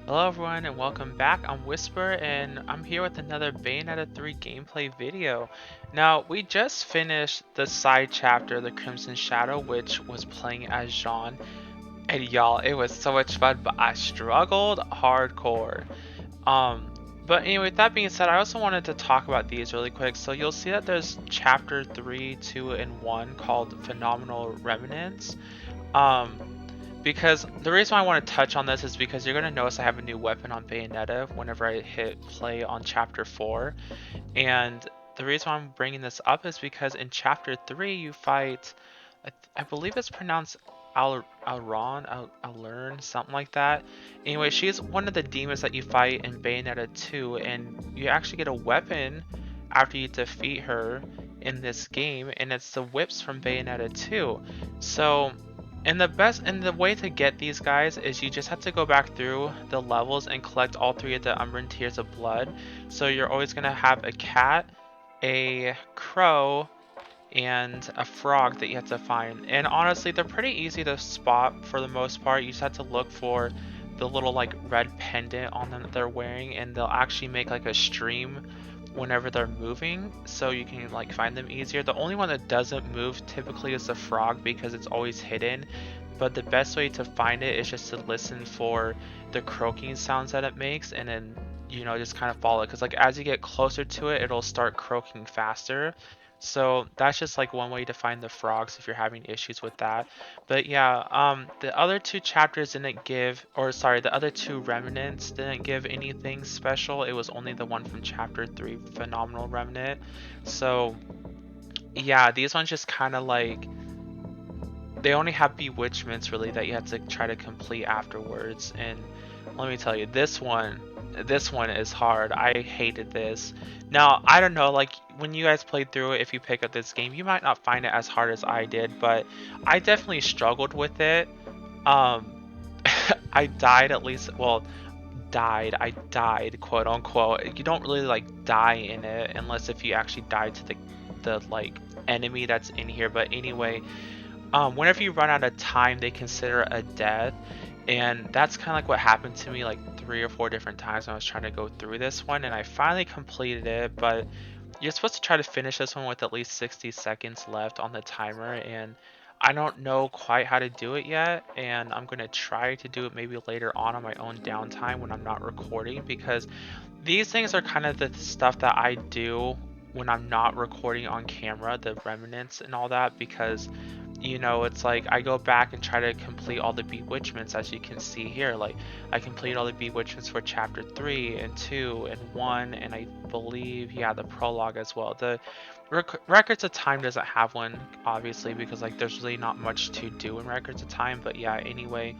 Hello everyone and welcome back. I'm Whisper and I'm here with another Bayonetta 3 gameplay video. Now, we just finished the side chapter, the Crimson Shadow, which was playing as Jean. And y'all, it was so much fun, but I struggled hardcore. Um, but anyway, with that being said, I also wanted to talk about these really quick. So you'll see that there's chapter 3, 2, and 1 called Phenomenal Remnants. Um, because the reason why I want to touch on this is because you're going to notice I have a new weapon on Bayonetta whenever I hit play on chapter 4. And the reason why I'm bringing this up is because in chapter 3 you fight, I believe it's pronounced Alern, something like that. Anyway, she's one of the demons that you fight in Bayonetta 2, and you actually get a weapon after you defeat her in this game, and it's the whips from Bayonetta 2. So and the way to get these guys is you just have to go back through the levels and collect all 3 of the Umbran Tears of Blood. So you're always gonna have a cat, a crow, and a frog that you have to find. And honestly, they're pretty easy to spot for the most part. You just have to look for the little like red pendant on them that they're wearing, and they'll actually make like a stream whenever they're moving, so you can like find them easier. The only one that doesn't move typically is the frog because it's always hidden, but the best way to find it is just to listen for the croaking sounds that it makes, and then just kind of follow it, because like as you get closer to it, it'll start croaking faster. So that's just like one way to find the frogs if you're having issues with that. But yeah, the other 2 chapters didn't give, or sorry, the other 2 remnants didn't give anything special. It was only the one from chapter 3, Phenomenal Remnant. So yeah, these ones just kind of like, they only have bewitchments really that you have to try to complete afterwards. And let me tell you, this one is hard. I hated this. Now, I don't know, like when you guys played through it, if you pick up this game, you might not find it as hard as I did, but I definitely struggled with it. Um, I died at least, well, I died, quote unquote. You don't really like die in it unless if you actually die to the like enemy that's in here. But anyway, whenever you run out of time, they consider a death, and that's kind of like what happened to me like 3 or 4 different times when I was trying to go through this one, and I finally completed it. But you're supposed to try to finish this one with at least 60 seconds left on the timer, and I don't know quite how to do it yet, and I'm gonna try to do it maybe later on my own downtime when I'm not recording, because these things are kind of the stuff that I do when I'm not recording on camera, the remnants and all that, because it's like I go back and try to complete all the bewitchments, as you can see here. Like I completed all the bewitchments for chapter 3 and 2 and 1, and I believe, yeah, the prologue as well. The Records of Time doesn't have one, obviously, because like there's really not much to do in Records of Time. But yeah, anyway,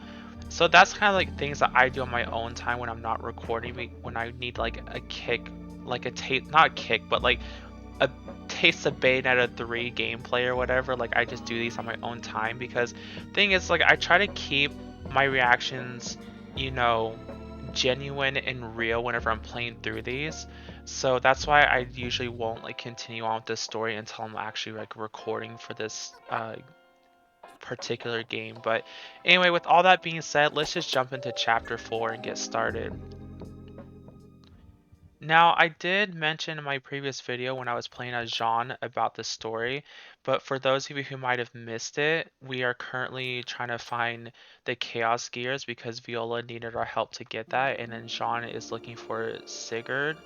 so that's kind of like things that I do on my own time when I'm not recording, when I need like a kick, like a taste, not a kick, but like a taste of Bayonetta 3 gameplay or whatever. Like I just do these on my own time, because thing is, like, I try to keep my reactions, you know, genuine and real whenever I'm playing through these. So that's why I usually won't like continue on with this story until I'm actually like recording for this particular game. But anyway, with all that being said, let's just jump into chapter 4 and get started. Now, I did mention in my previous video when I was playing as Jean about the story, but for those of you who might have missed it, we are currently trying to find the Chaos Gears because Viola needed our help to get that, and then Jean is looking for Sigurd.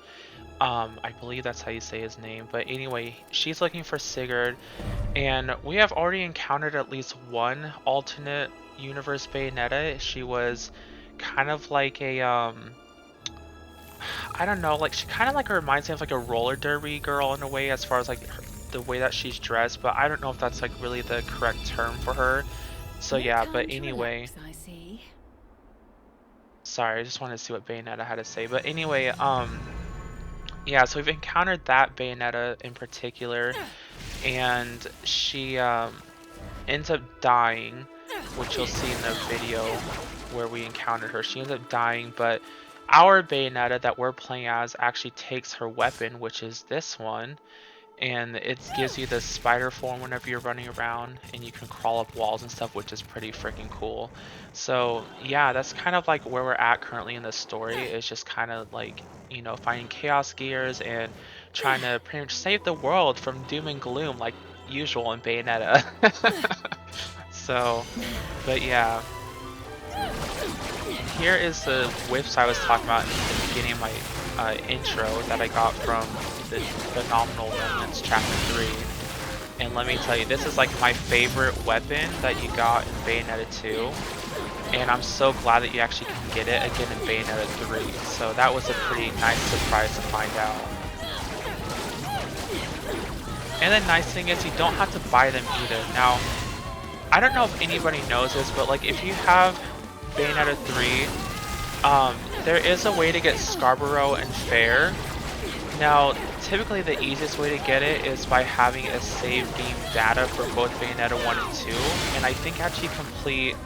I believe that's how you say his name, but anyway, she's looking for Sigurd, and we have already encountered at least one alternate universe Bayonetta. She was kind of like a I don't know, like she kind of like reminds me of like a roller derby girl in a way, as far as like the way that she's dressed, but I don't know if that's like really the correct term for her. So No yeah, time but to anyway, relax, I see. sorry, I just wanted to see what Bayonetta had to say. But anyway, yeah, so we've encountered that Bayonetta in particular, and she ends up dying, which you'll see in the video where we encountered her. She ends up dying, but our Bayonetta that we're playing as actually takes her weapon, which is this one, and it gives you the spider form whenever you're running around, and you can crawl up walls and stuff, which is pretty freaking cool. So yeah, that's kind of like where we're at currently in the story. It's just kind of like, you know, finding chaos gears and trying to pretty much save the world from doom and gloom like usual in Bayonetta. So, but yeah, here is the whips I was talking about in the beginning of my intro that I got from the Phenomenal Remnants Chapter 3. And let me tell you, this is like my favorite weapon that you got in Bayonetta 2. And I'm so glad that you actually can get it again in Bayonetta 3. So that was a pretty nice surprise to find out. And the nice thing is you don't have to buy them either. Now, I don't know if anybody knows this, but like if you have Bayonetta 3, there is a way to get Scarborough and Fair. Now, typically the easiest way to get it is by having a save game data for both Bayonetta 1 and 2, and I think actually complete,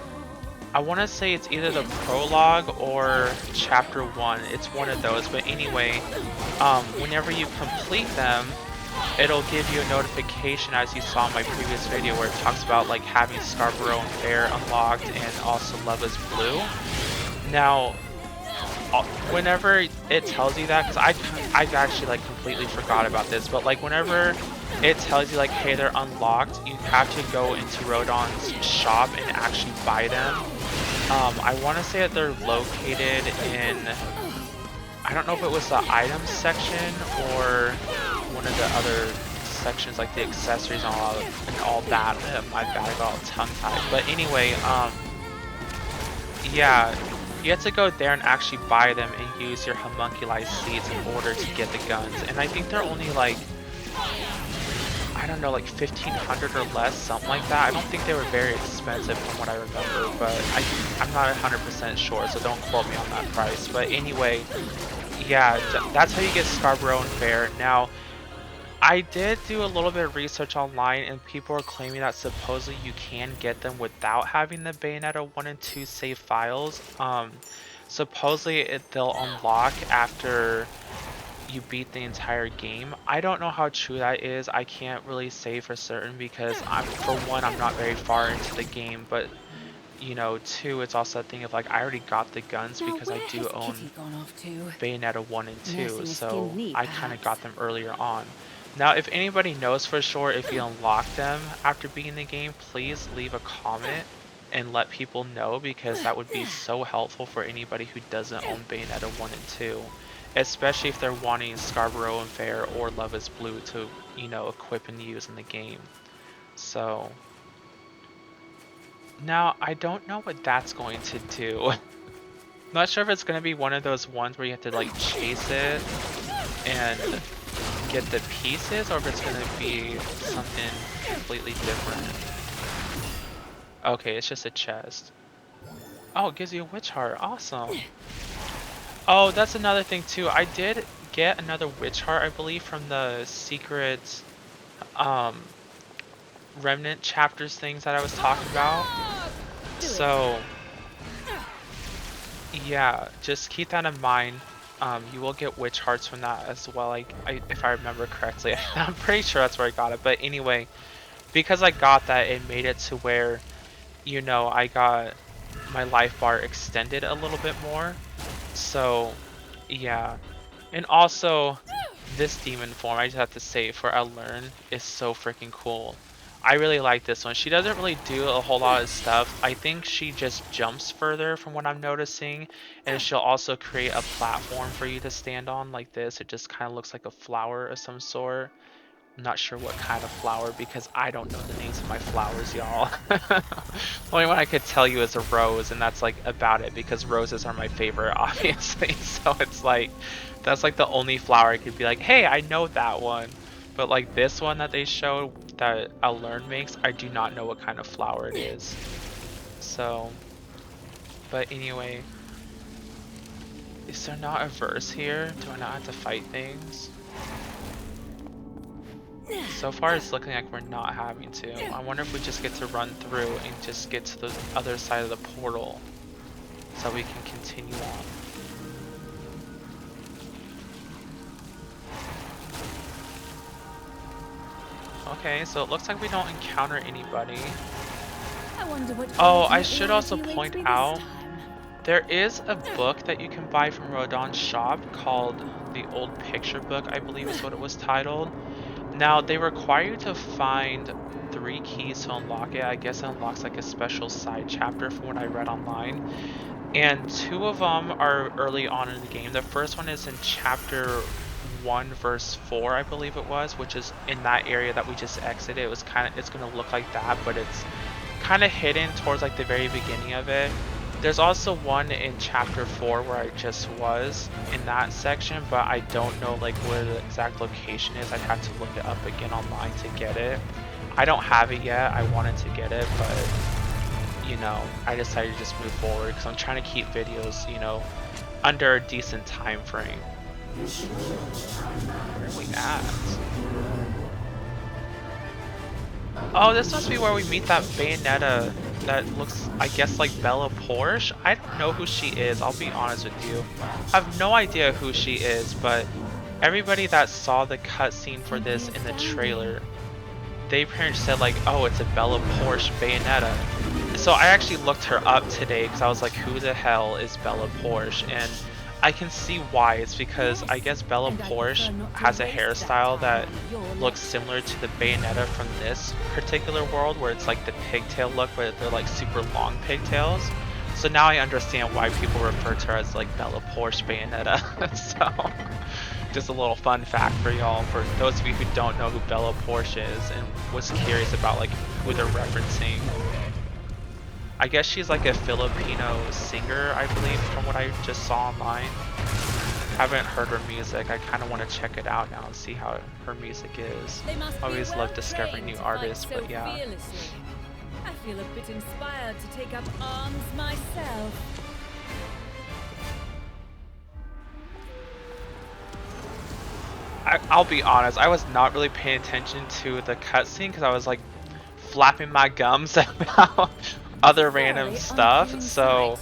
I want to say it's either the prologue or chapter 1, it's one of those, but anyway, whenever you complete them, it'll give you a notification, as you saw in my previous video, where it talks about like having Scarborough and Fair unlocked and also Love is Blue. Now, whenever it tells you that, because I've actually like completely forgot about this, but like whenever it tells you like, hey, they're unlocked, you have to go into Rodon's shop and actually buy them. I want to say that they're located in, I don't know if it was the items section or one of the other sections, like the accessories and all that. My bad, I got all tongue-tied. But anyway, yeah, you have to go there and actually buy them and use your homunculi seeds in order to get the guns. And I think they're only like, I don't know, like 1,500 or less, something like that. I don't think they were very expensive from what I remember, but I'm not 100% sure, so don't quote me on that price. But anyway, yeah, that's how you get Scarborough and Fair. Now, I did do a little bit of research online, and people are claiming that supposedly you can get them without having the Bayonetta 1 and 2 save files. Supposedly they'll unlock after you beat the entire game. I don't know how true that is. I can't really say for certain because for one, I'm not very far into the game, but you know, two, it's also a thing of like, I already got the guns because I do own Bayonetta 1 and 2, so I kind of got them earlier on. Now, if anybody knows for sure if you unlock them after beating the game, please leave a comment and let people know, because that would be so helpful for anybody who doesn't own Bayonetta 1 and 2. Especially if they're wanting Scarborough and Fair or Love is Blue to, you know, equip and use in the game. So, now, I don't know what that's going to do. I'm not sure if it's going to be one of those ones where you have to, like, chase it and get the pieces, or if it's going to be something completely different. Okay, it's just a chest. Oh, it gives you a witch heart. Awesome. Oh, that's another thing, too. I did get another witch heart, I believe, from the secret, remnant chapters things that I was talking about. So yeah, just keep that in mind. You will get witch hearts from that as well, if I remember correctly. I'm pretty sure that's where I got it, but anyway, because I got that, it made it to where, you know, I got my life bar extended a little bit more. So yeah, and also this demon form, I just have to say, for Learn, is so freaking cool. I really like this one. She doesn't really do a whole lot of stuff. I think she just jumps further from what I'm noticing, and she'll also create a platform for you to stand on like this. It just kind of looks like a flower of some sort. I'm not sure what kind of flower because I don't know the names of my flowers, y'all. The only one I could tell you is a rose, and that's like about it because roses are my favorite, obviously. So it's like, that's like the only flower I could be like, hey, I know that one. But like this one that they showed that Learn makes, I do not know what kind of flower it is. So, but anyway, is there not a verse here? Do I not have to fight things? So far it's looking like we're not having to. I wonder if we just get to run through and just get to the other side of the portal so we can continue on. Okay, so it looks like we don't encounter anybody. I wonder what Oh, kind I of should meteorite also awaits point me this out, time. there is a book that you can buy from Rodon's shop called The Old Picture Book, I believe is what it was titled. Now, they require you to find 3 keys to unlock it. I guess it unlocks like a special side chapter from what I read online. And 2 of them are early on in the game. The first one is in chapter 1, verse 4, I believe it was, which is in that area that we just exited. It's gonna look like that, but it's kind of hidden towards like the very beginning of it. There's also one in chapter 4 where I just was in that section, but I don't know like where the exact location is. I'd have to look it up again online to get it. I don't have it yet. I wanted to get it, but you know, I decided to just move forward because I'm trying to keep videos, you know, under a decent time frame. Where are we at? Oh, this must be where we meet that Bayonetta that looks, I guess, like Bella Porsche. I don't know who she is, I'll be honest with you. I have no idea who she is, but everybody that saw the cutscene for this in the trailer, they pretty much said like, oh, it's a Bella Porsche Bayonetta. So I actually looked her up today because I was like, who the hell is Bella Porsche? And I can see why. It's because I guess Bella Porsche has a hairstyle that looks similar to the Bayonetta from this particular world, where it's like the pigtail look, but they're like super long pigtails. So now I understand why people refer to her as like Bella Porsche Bayonetta. So just a little fun fact for y'all, for those of you who don't know who Bella Porsche is and was curious about like who they're referencing. I guess she's like a Filipino singer, I believe, from what I just saw online. Haven't heard her music. I kind of want to check it out now and see how her music is. Always love discovering new artists, but yeah. I feel a bit inspired to take up arms myself. I'll be honest, I was not really paying attention to the cutscene because I was like flapping my gums about other random stuff. So,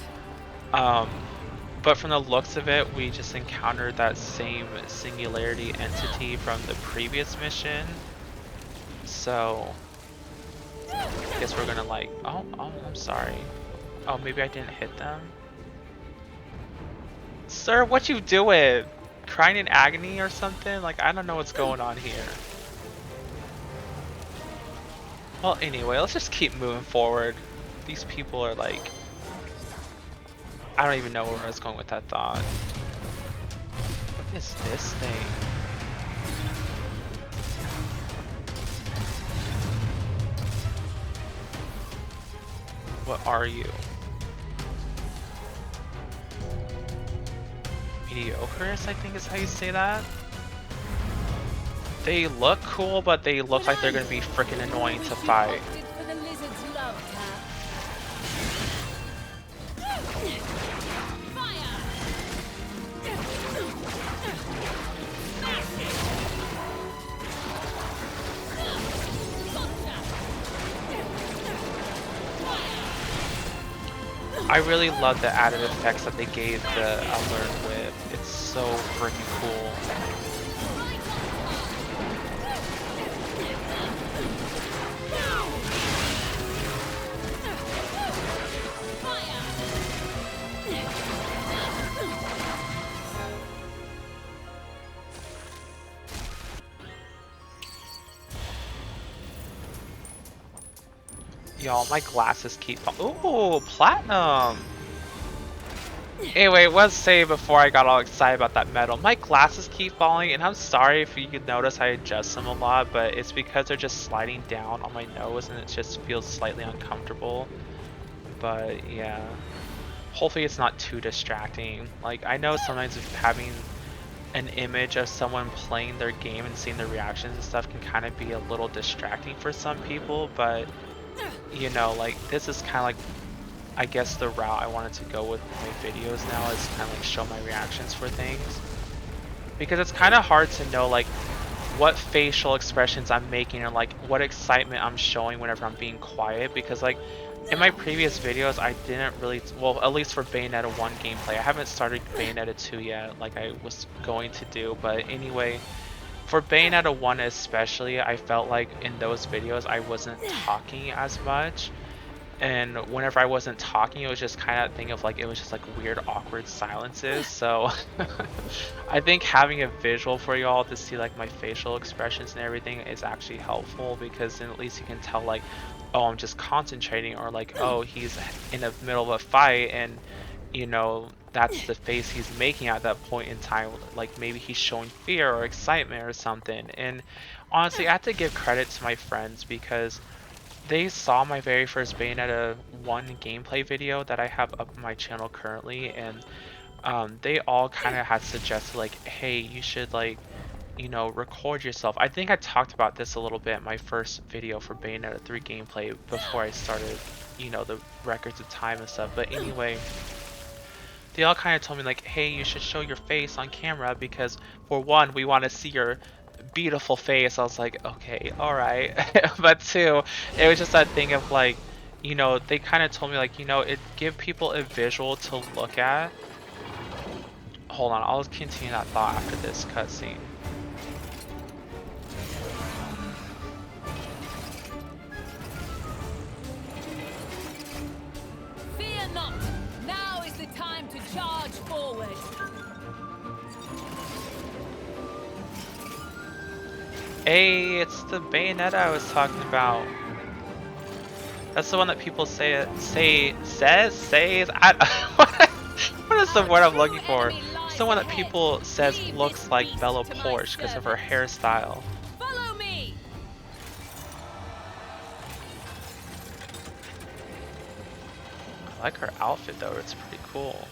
but from the looks of it, we just encountered that same singularity entity from the previous mission. So, I guess we're gonna like, oh, I'm sorry. Oh, maybe I didn't hit them. Sir, what you doing? Crying in agony or something? Like, I don't know what's going on here. Well, anyway, let's just keep moving forward. These people are like... I don't even know where I was going with that thought. What is this thing? What are you? Mediocres, I think is how you say that. They look cool, but they look like they're gonna be freaking annoying to fight. I really love the added effects that they gave the Alert Whip. It's so freaking cool. Y'all, my glasses keep ooh, platinum! Anyway, let's say before I got all excited about that medal, my glasses keep falling, and I'm sorry if you could notice I adjust them a lot, but it's because they're just sliding down on my nose and it just feels slightly uncomfortable. But yeah, hopefully it's not too distracting. Like, I know sometimes if having an image of someone playing their game and seeing their reactions and stuff can kind of be a little distracting for some people, but you know, like, this is kind of like, I guess, the route I wanted to go with my videos now, is kind of like show my reactions for things, because it's kind of hard to know like what facial expressions I'm making or like what excitement I'm showing whenever I'm being quiet, because like in my previous videos I didn't really, well, at least for Bayonetta 1 gameplay, I haven't started Bayonetta 2 yet like I was going to do, but anyway, For Bayonetta 1 especially, I felt like in those videos I wasn't talking as much. And whenever I wasn't talking, it was just kind of thing of like, it was just like weird, awkward silences. So I think having a visual for y'all to see like my facial expressions and everything is actually helpful, because then at least you can tell like, oh, I'm just concentrating, or like, oh, he's in the middle of a fight and that's the face he's making at that point in time. Like maybe he's showing fear or excitement or something. And honestly, I have to give credit to my friends because they saw my very first Bayonetta 1 gameplay video that I have up on my channel currently, and they all kind of had suggested like, hey, you should like, record yourself. I think I talked about this a little bit in my first video for Bayonetta 3 gameplay before I started, the records of time and stuff. But anyway, they all kind of told me like, hey, you should show your face on camera because for one, we want to see your beautiful face. I was like, okay, all right. But two, it was just that thing of like, they kind of told me like, it give people a visual to look at. Hold on, I'll continue that thought after this cutscene. Fear not! Now is the time to charge forward! Hey, it's the Bayonetta I was talking about. That's the one that people says, what is the word I'm looking for? It's the one that people says looks like Bella Porsche because of her hairstyle. Follow me! I like her outfit though, it's pretty cool.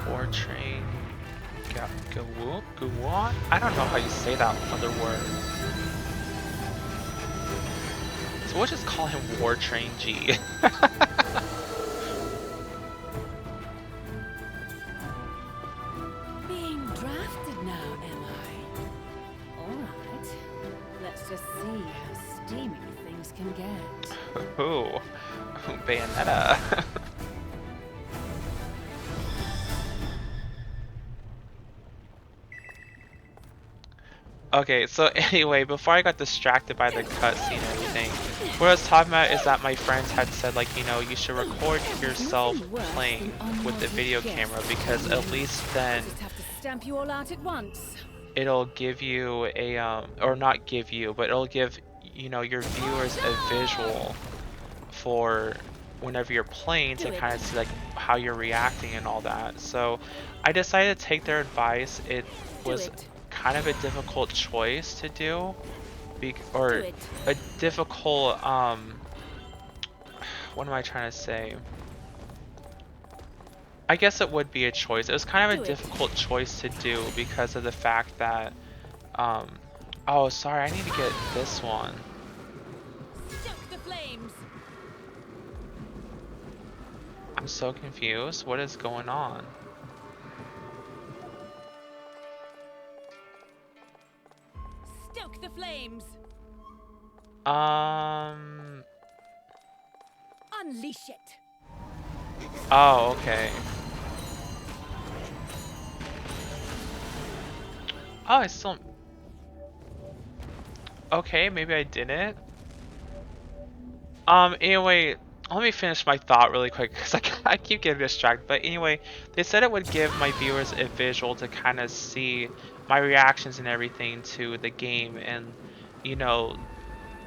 War train, Gawon? I don't know how you say that other word. So we'll just call him War Train G. Being drafted now, am I? Alright. Let's just see how steamy things can get. Ooh, Bayonetta. Okay, so anyway, before I got distracted by the cutscene and everything, what I was talking about is that my friends had said like, you should record yourself playing with the video camera because at least then Just have to stamp you all out at once. it'll give you a or not give you, but it'll give your viewers a visual for whenever you're playing to kind of see like how you're reacting and all that. So I decided to take their advice. It was kind of a difficult choice to do, or a difficult what am I trying to say? I guess it would be a choice. It was kind of a difficult choice to do because of the fact that oh, sorry, I need to get this one. Stoke the flames. I'm so confused. What is going on? Stoke the flames. Unleash it. Oh, okay. Oh, I still... Okay, maybe I didn't. Anyway, let me finish my thought really quick because I keep getting distracted. But anyway, they said it would give my viewers a visual to kind of see my reactions and everything to the game, and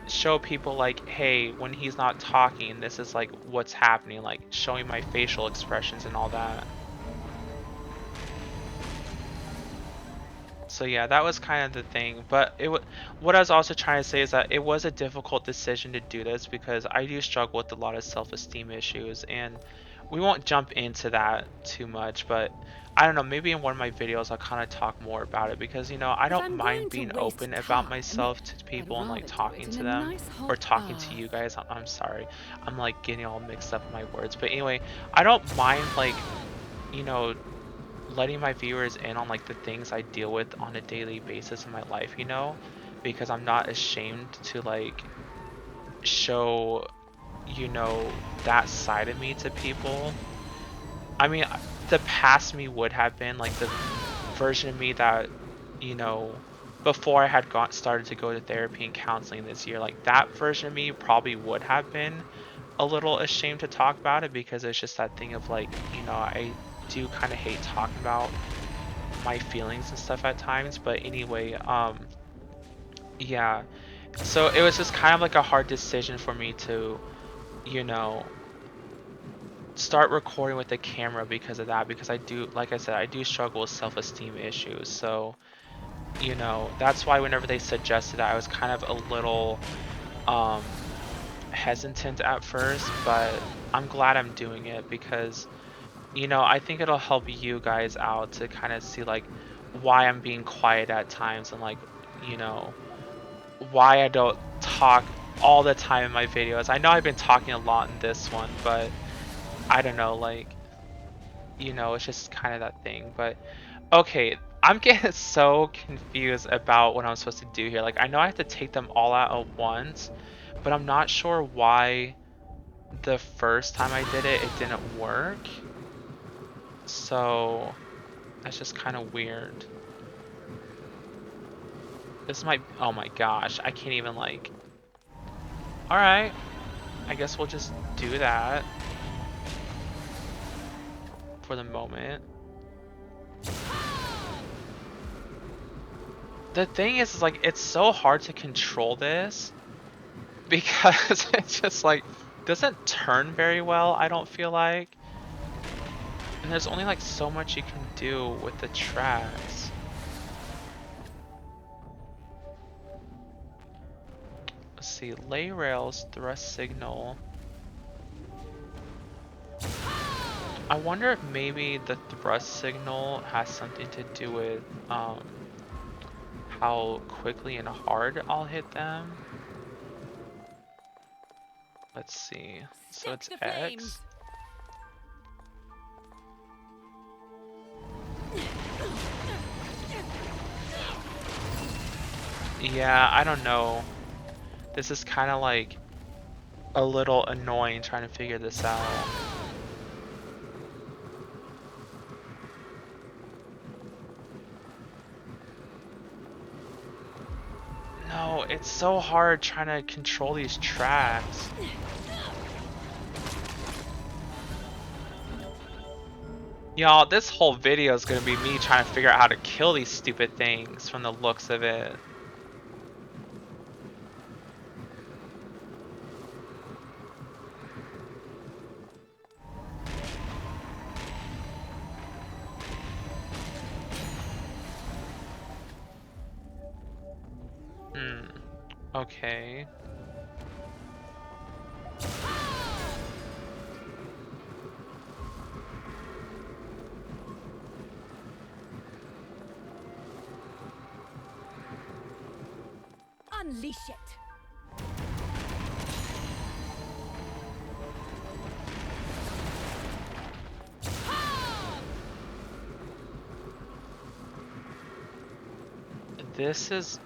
show people like, hey, when he's not talking, this is like what's happening, like showing my facial expressions and all that. So yeah, that was kind of the thing. But what I was also trying to say is that it was a difficult decision to do this because I do struggle with a lot of self-esteem issues, and we won't jump into that too much, but I don't know, maybe in one of my videos I'll kind of talk more about it because I don't mind being open about myself to people and like talking to them or talking to you guys. I'm sorry, I'm like getting all mixed up in my words, but anyway, I don't mind like letting my viewers in on like the things I deal with on a daily basis in my life, you know, because I'm not ashamed to like show, you know, that side of me to people. I mean, the past me would have been like the version of me that, you know, before I had got started to go to therapy and counseling this year, like that version of me probably would have been a little ashamed to talk about it because it's just that thing of like, you know, I do kind of hate talking about my feelings and stuff at times. But anyway, yeah. So it was just kind of like a hard decision for me to, you know, start recording with the camera because of that, because I do, like I said, I do struggle with self-esteem issues. So, you know, that's why whenever they suggested that, I was kind of a little hesitant at first, but I'm glad I'm doing it because, you know, I think it'll help you guys out to kind of see like why I'm being quiet at times and like, you know, why I don't talk all the time in my videos. I know I've been talking a lot in this one, but I don't know, like, you know, it's just kind of that thing. But okay, I'm getting so confused about what I'm supposed to do here. Like, I know I have to take them all out at once, but I'm not sure why the first time I did it, it didn't work. So that's just kind of weird. This might, oh my gosh, I can't even like, all right, I guess we'll just do that for the moment. The thing is like, it's so hard to control this because it's just like, doesn't turn very well, I don't feel like. And there's only like so much you can do with the tracks. Let's see, lay rails, thrust signal. I wonder if maybe the thrust signal has something to do with how quickly and hard I'll hit them. Let's see. So Stoke it's the flames. X. Yeah, I don't know. This is kind of like a little annoying trying to figure this out. No, it's so hard trying to control these tracks. Y'all, this whole video is gonna be me trying to figure out how to kill these stupid things from the looks of it. Hmm. Okay. Unleash it. This is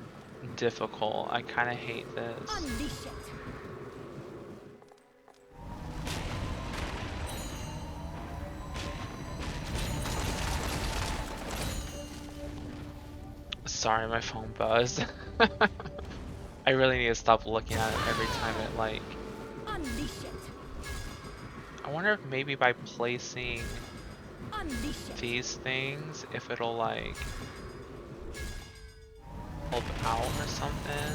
difficult. I kind of hate this. Unleash it. Sorry, my phone buzzed. I really need to stop looking at it every time it like... Unleash it. I wonder if maybe by placing Unleash it. these things, if it'll like help out or something.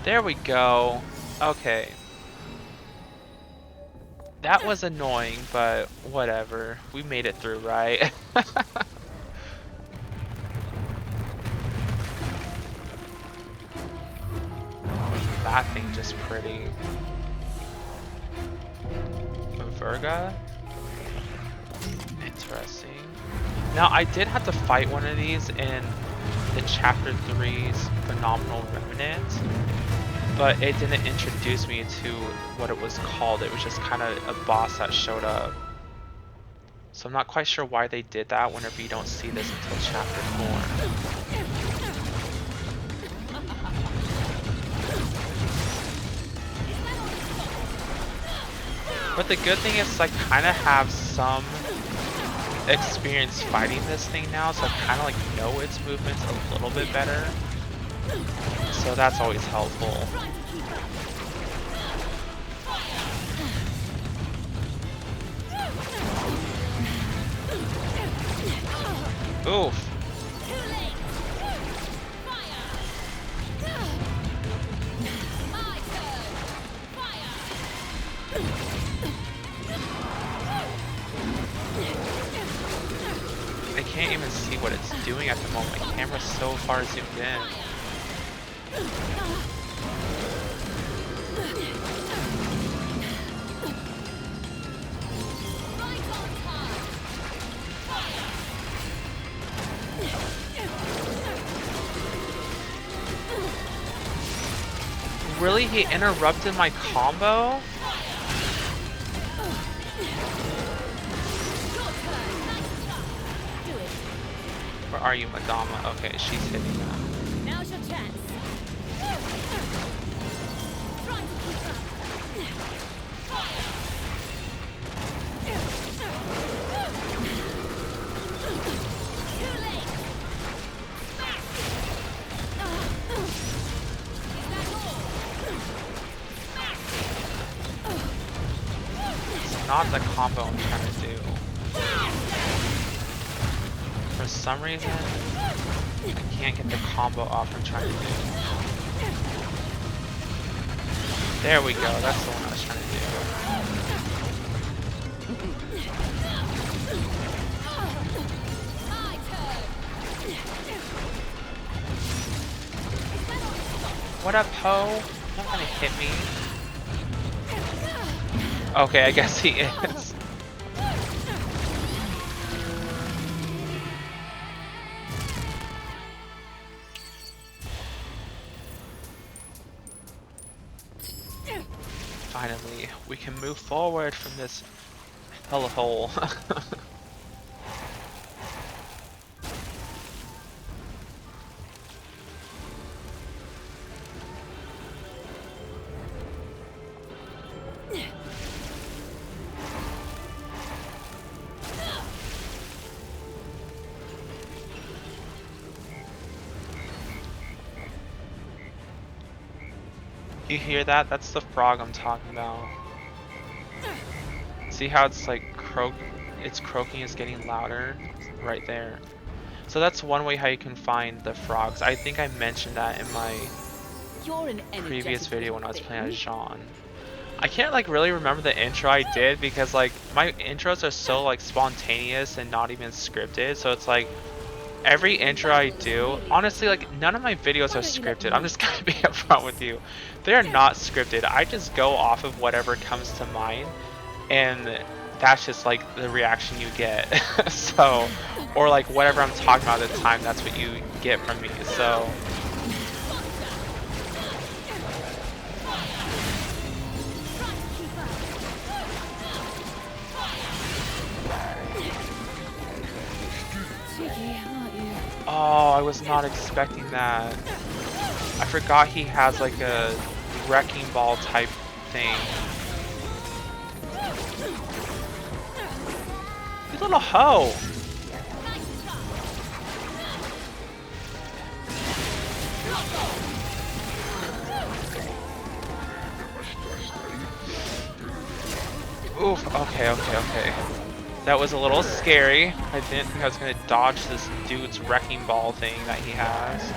There we go. Okay. That was annoying, but whatever. We made it through, right? That thing just pretty. Virga? Interesting. Now, I did have to fight one of these in the Chapter 3's Phenomenal Remnant, but it didn't introduce me to what it was called. It was just kind of a boss that showed up. So I'm not quite sure why they did that whenever you don't see this until chapter 4. But the good thing is I kind of have some experience fighting this thing now, so I kind of like know its movements a little bit better. So that's always helpful. Oof. I can't even see what it's doing at the moment. My camera's so far zoomed in. Really? He interrupted my combo? Where are you, Madama? Okay, she's hitting that. Now's your chance. It's not the combo I'm trying to do. For some reason, I can't get the combo off I'm trying to do. There we go, that's the one I was trying to do. What up, Poe? Not gonna hit me. Okay, I guess he is. Finally, we can move forward from this hellhole. You hear that? That's the frog I'm talking about. See how it's like its croaking is getting louder? Right there. So that's one way how you can find the frogs. I think I mentioned that in my previous video when I was playing as Jean. I can't like really remember the intro I did because like my intros are so like spontaneous and not even scripted, so it's like every intro I do, honestly, like none of my videos are scripted. I'm just gonna be upfront with you. They're not scripted. I just go off of whatever comes to mind, and that's just like the reaction you get. So, or like whatever I'm talking about at the time, that's what you get from me. So. Oh, I was not expecting that. I forgot he has like a wrecking ball type thing. You little hoe! Oof, okay. That was a little scary. I didn't think I was gonna dodge this dude's wrecking ball thing that he has.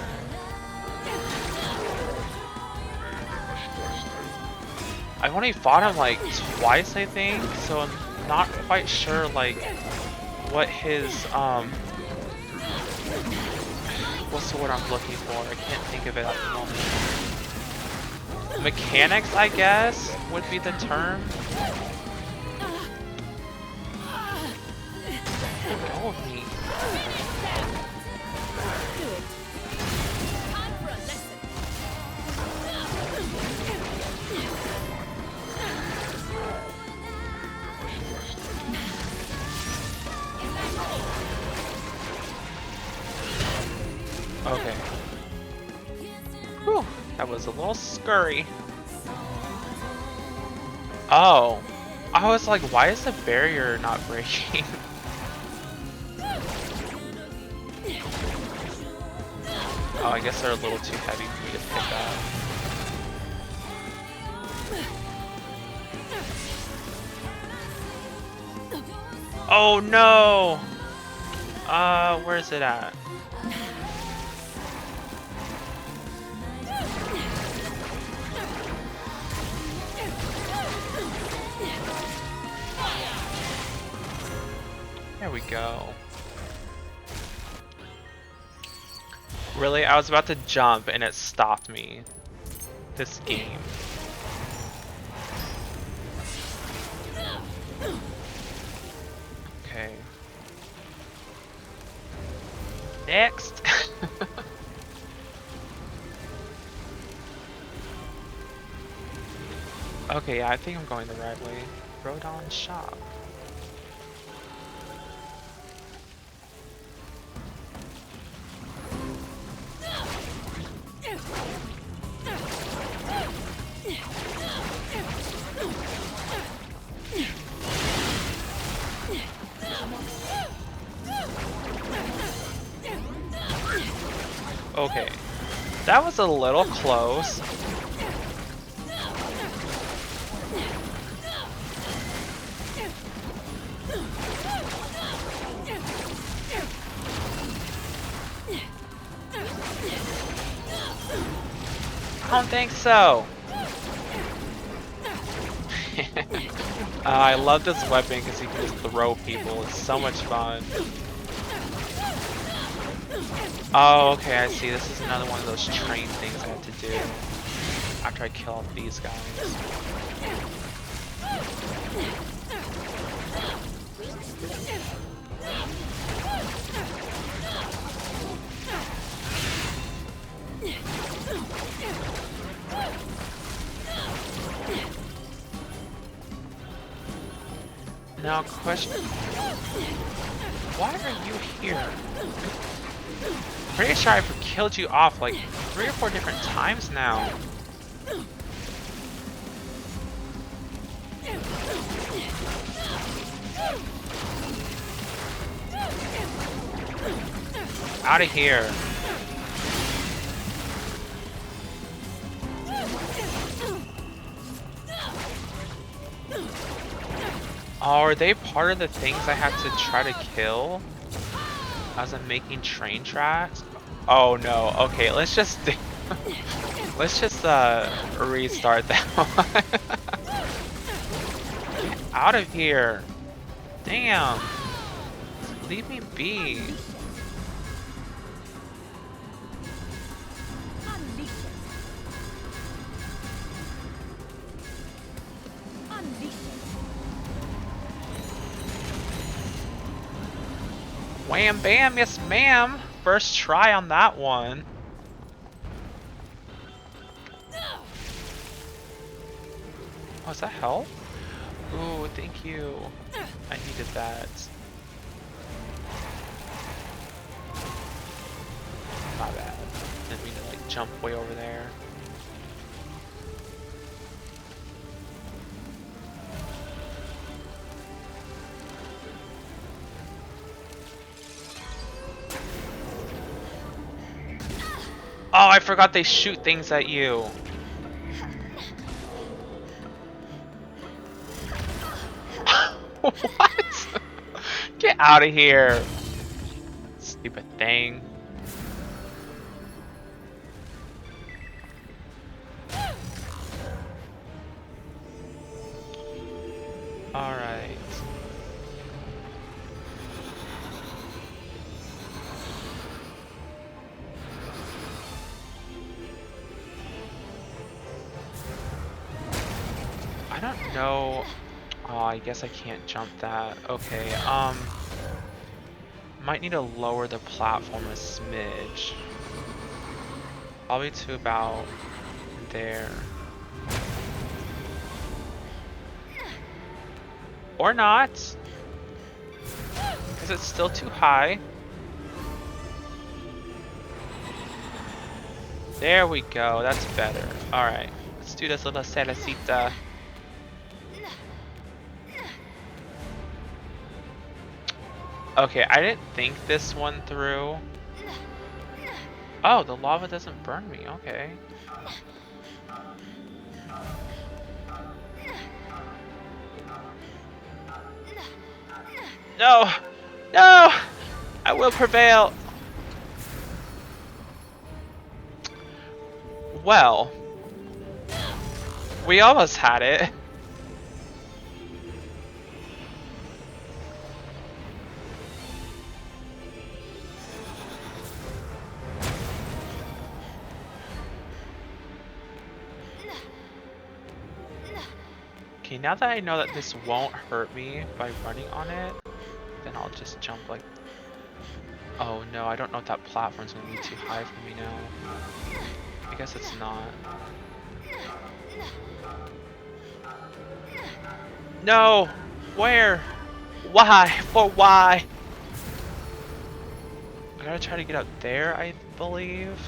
I've only fought him like twice, I think, so I'm not quite sure like what his what's the word I'm looking for? I can't think of it at the moment. Mechanics, I guess, would be the term. Let go of me. Okay. Whew, that was a little scurry. Oh. I was like, why is the barrier not breaking? Oh, I guess they're a little too heavy for me to pick up. Oh no! Where's it at? There we go. Really? I was about to jump and it stopped me. This game. Okay. Next! Okay, yeah, I think I'm going the right way. Rodon shop. Okay. That was a little close. I don't think so. I love this weapon because you can just throw people. It's so much fun. Oh, okay, I see. This is another one of those train things I have to do after I kill off these guys. Now, question. Why are you here? Pretty sure I've killed you off like 3 or 4 different times now. Out of here. Oh, are they part of the things I have to try to kill as I'm making train tracks? Oh no. Okay, let's just let's just restart that one. Get out of here. Damn. Leave me be. Wham bam, yes ma'am. First try on that one. Oh, is that health? Ooh, thank you. I needed that. My bad. Didn't mean to like jump way over there. Oh, I forgot they shoot things at you. What? Get out of here. Stupid thing. Alright. I don't know. Oh, I guess I can't jump that. Okay, might need to lower the platform a smidge. Probably to about there. Or not. Because it's still too high. There we go. That's better. All right. Let's do this little Cerecita. Okay, I didn't think this one through. Oh, the lava doesn't burn me. Okay. No! No! I will prevail! Well, we almost had it. Okay, now that I know that this won't hurt me by running on it, then I'll just jump like... Oh no, I don't know if that platform's gonna be too high for me now. I guess it's not. No! Where? Why? For why? I gotta try to get up there, I believe.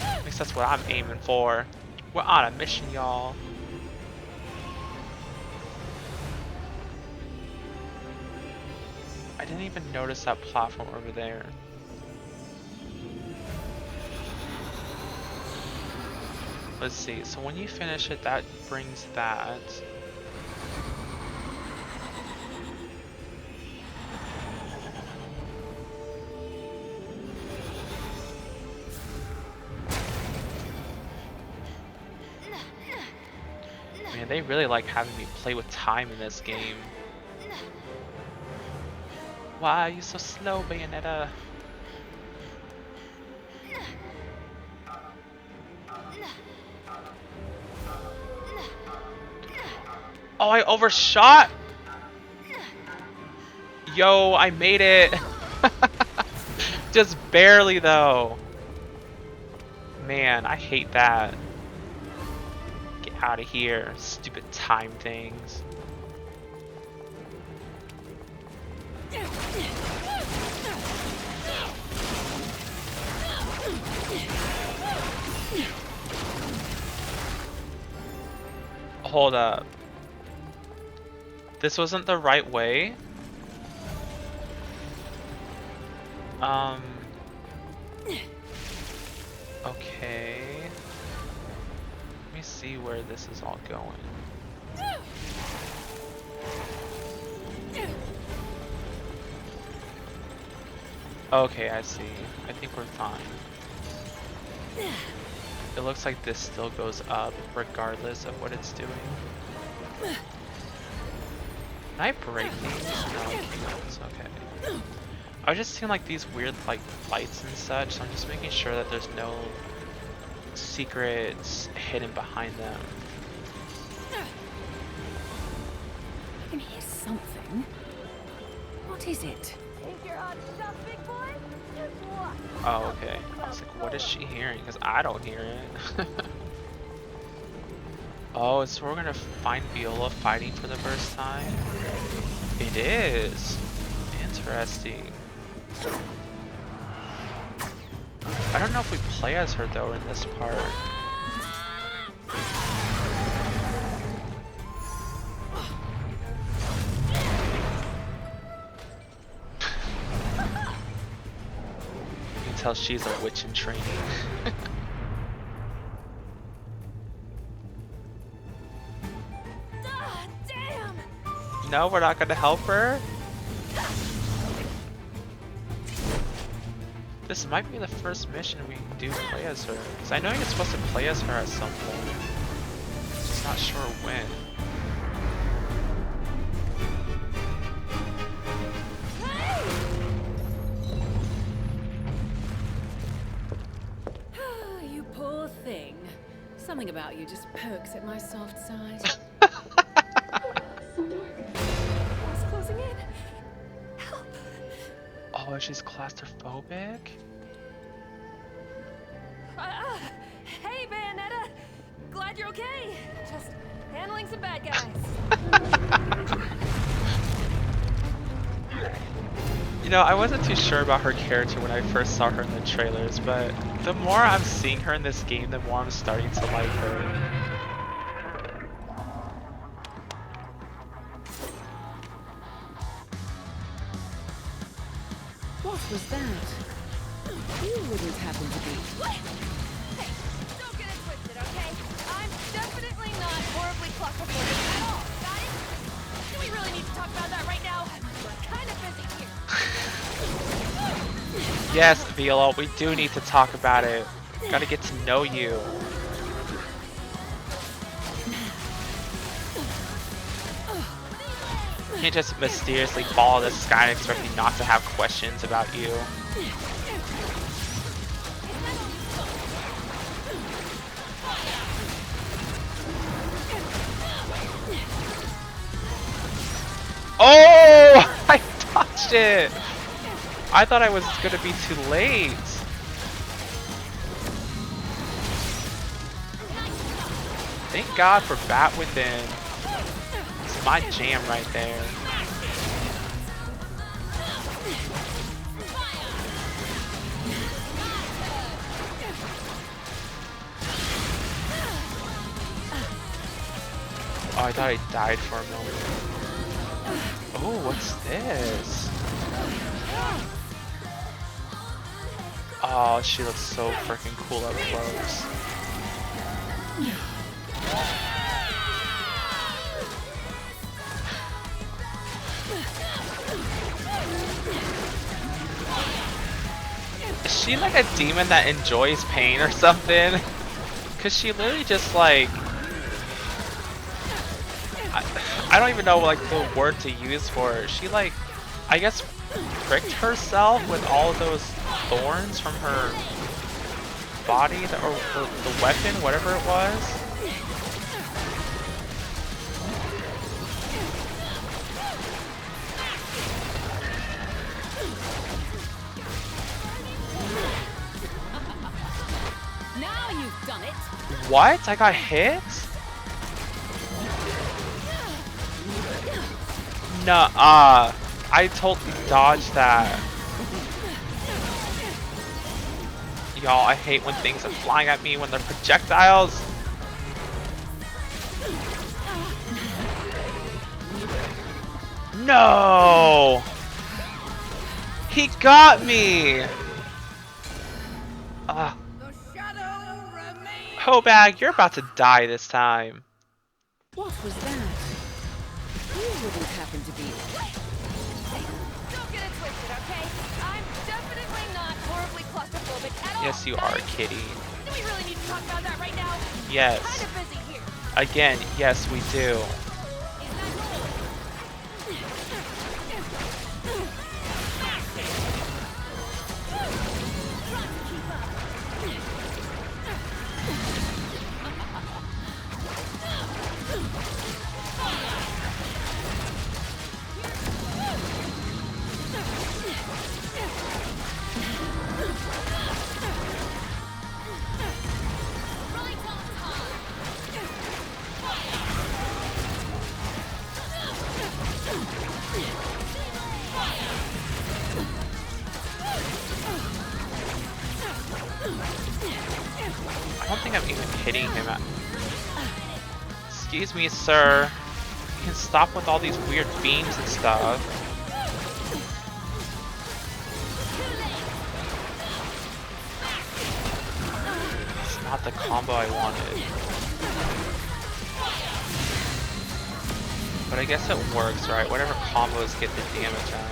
At least that's what I'm aiming for. We're on a mission, y'all. I didn't even notice that platform over there. Let's see, so when you finish it, that brings that. Man, they really like having me play with time in this game. Why are you so slow, Bayonetta? Oh, I overshot! Yo, I made it! Just barely though. Man, I hate that. Get out of here, stupid time things. Hold up. This wasn't the right way? Okay. Let me see where this is all going. Okay, I see. I think we're fine. It looks like this still goes up regardless of what it's doing. Can I break these? No, I can't. Okay. I was just seeing like these weird like lights and such, so I'm just making sure that there's no secrets hidden behind them. I can hear something. What is it? Oh, okay. I was like, what is she hearing? Because I don't hear it. Oh, so we're gonna find Viola fighting for the first time? It is! Interesting. I don't know if we play as her though in this part. You can tell she's a witch in training. Damn! No, we're not gonna help her? This might be the first mission we do play as her. Because I know you're supposed to play as her at some point. Just not sure when. You poor thing. Something about you just pokes at my soft side. What's closing in? Help! Oh, she's claustrophobic? Hey, Bayonetta! Glad you're okay. Just handling some bad guys. I wasn't too sure about her character when I first saw her in the trailers, but the more I'm seeing her in this game, the more I'm starting to like her. What was that? You wouldn't happen to be. What? Hey, don't get it twisted, okay? I'm definitely not horribly claustrophobic at all, got it? Do we really need to talk about that right now? We're kind of busy here. Yes, Viola, we do need to talk about it. Gotta get to know you. You can't just mysteriously fall out of the sky and expect me not to have questions about you. Oh! I dodged it! I thought I was gonna be too late. Thank God for Bat Within. It's my jam right there. Oh, I thought I died for a moment. Oh, what's this? Oh, she looks so freaking cool up close. Is she like a demon that enjoys pain or something? Cause she literally just like... I don't even know like the word to use for her. She like, I guess pricked herself with all of those thorns from her body, or the weapon, whatever it was. Now you've done it. What? I got hit? Nuh-uh. I totally dodged that. Y'all, I hate when things are flying at me when they're projectiles. No! He got me! Ugh. Hobag, you're about to die this time. What was that? You wouldn't happen to be. Hey, don't get it twisted, okay? I'm definitely not horribly claustrophobic at all. Yes, you got are, it? kitty. Do we really need to talk about that right now? Yes. Kind of busy here. Again, yes, we do. I don't think I'm even hitting him at... Excuse me, sir. You can stop with all these weird beams and stuff. It's not the combo I wanted. But I guess it works, right? Whatever combos get the damage out.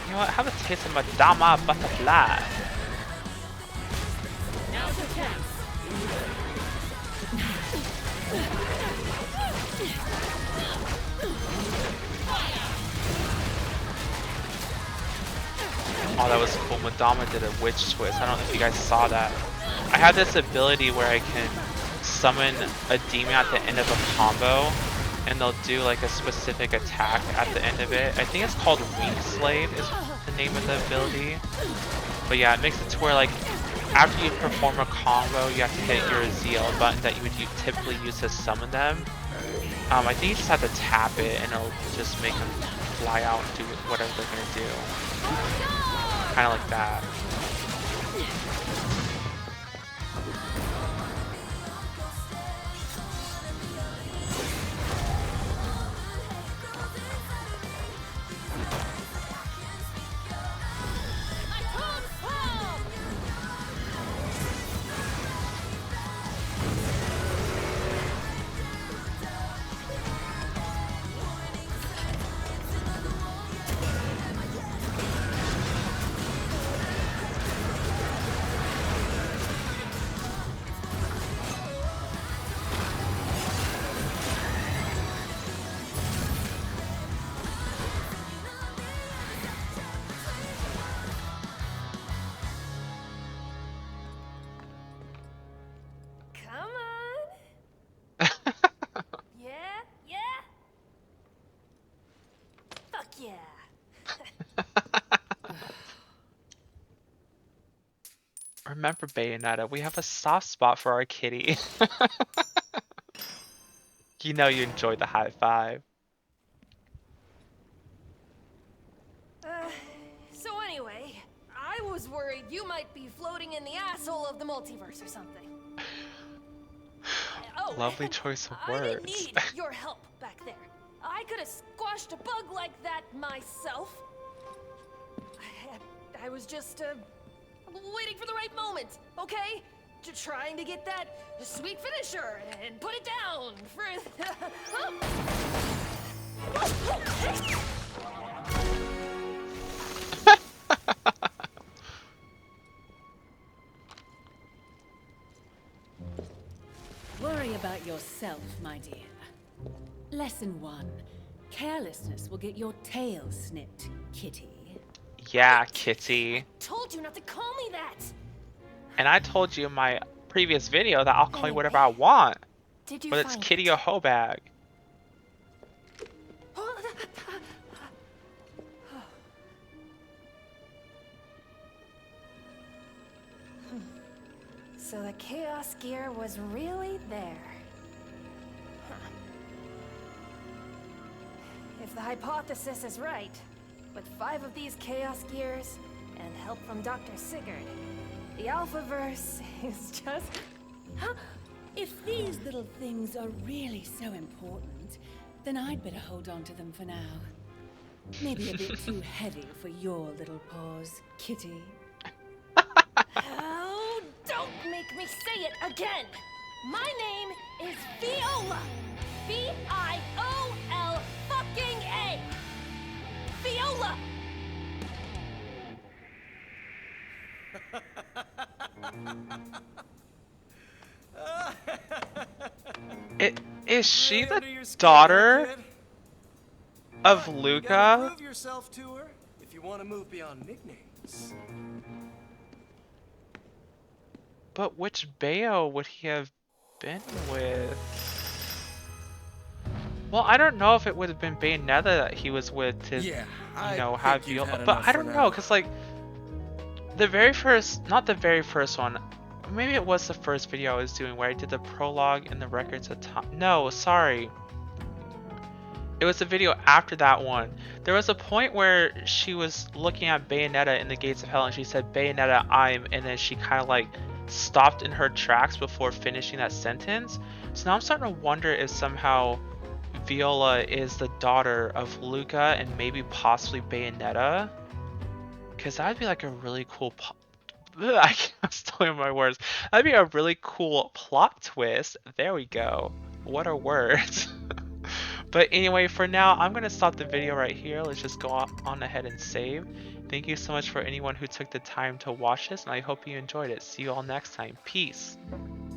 You know what? Have a taste of Madama Butterfly. Now's your chance. Oh, that was cool. Madama did a witch twist. I don't know if you guys saw that. I have this ability where I can summon a demon at the end of a combo and they'll do like a specific attack at the end of it. I think it's called Wing Slave is the name of the ability. But yeah, it makes it to where like after you perform a combo, you have to hit your ZL button that you would typically use to summon them. I think you just have to tap it and it'll just make them fly out and do whatever they're gonna do. Kind of like that. Remember, Bayonetta, we have a soft spot for our kitty. You know you enjoy the high five. So anyway, I was worried you might be floating in the asshole of the multiverse or something. Oh, Lovely choice of I didn't words. need your help back there. I could have squashed a bug like that myself. I was just waiting for the right moment, okay? Trying to get that sweet finisher and put it down for. Worry about yourself, my dear. Lesson 1. Carelessness will get your tail snipped, kitty. Yeah, kitty. Told you not to call me that. And I told you in my previous video that I'll call you whatever I want. Did you Whether it's kitty or hoe bag. So the Chaos Gear was really there. Huh. If the hypothesis is right, with 5 of these Chaos Gears and help from Dr. Sigurd, the Alphaverse is just... Huh? If these little things are really so important, then I'd better hold on to them for now. Maybe a bit too heavy for your little paws, kitty. Oh, don't make me say it again! My name is Viola! V-I-O-L fucking A! Viola! Is she the daughter of You gotta Luca? prove yourself to her if you want to move beyond nicknames. But which Bayo would he have been with? Well, I don't know if it would have been Bayonetta that he was with to, Yeah, you know, have you've Viola. had But enough I for don't now. know, because like the very first, not the very first one, maybe it was the first video I was doing where I did the prologue and the records of time. No, sorry. It was the video after that one. There was a point where she was looking at Bayonetta in the Gates of Hell and she said, Bayonetta, I'm, and then she kind of like stopped in her tracks before finishing that sentence. So now I'm starting to wonder if somehow Viola is the daughter of Luca and maybe possibly Bayonetta. Because that'd be like a really cool I can't still in my words. That'd be a really cool plot twist. There we go. What are words? But anyway, for now, I'm going to stop the video right here. Let's just go on ahead and save. Thank you so much for anyone who took the time to watch this, and I hope you enjoyed it. See you all next time. Peace.